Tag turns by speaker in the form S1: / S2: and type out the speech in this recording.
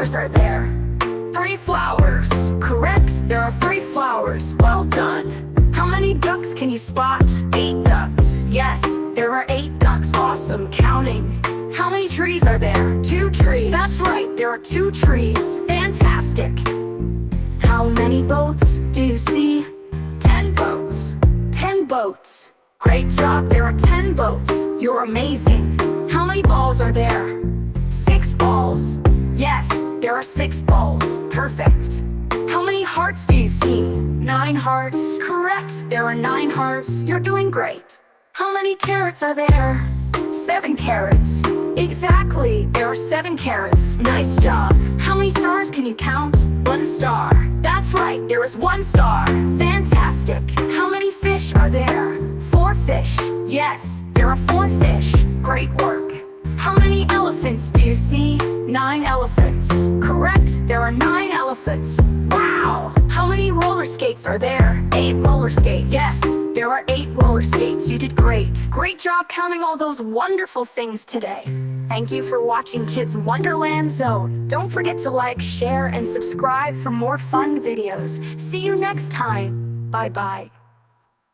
S1: flowers are there? 3 flowers. Correct, there are 3 flowers. Well done. How many ducks can you spot? 8 ducks. Yes, there are 8 ducks. Awesome counting. How many trees are there? 2 trees. That's right, there are 2 trees. Fantastic. How many boats do you see? 10 boats. 10 boats. Great job, there are 10 boats. You're amazing. How many balls are there? 6 balls. Yes, there are 6 balls. Perfect. How many hearts do you see? 9 hearts. Correct, there are 9 hearts. You're doing great. How many carrots are there? 7 carrots. Exactly, there are 7 carrots. Nice job. How many stars can you count? 1 star. That's right, there is 1 star. Fantastic. How many fish are there? 4 fish. Yes, there are 4 fish. Great work. How many elephants do you see? 9 elephants. Correct, there are 9 elephants. Wow! How many roller skates are there? 8 roller skates. Yes, there are 8 roller skates. You did great. Great job counting all those wonderful things today. Thank you for watching Kids Wonderland Zone. Don't forget to like, share, and subscribe for more fun videos. See you next time. Bye-bye.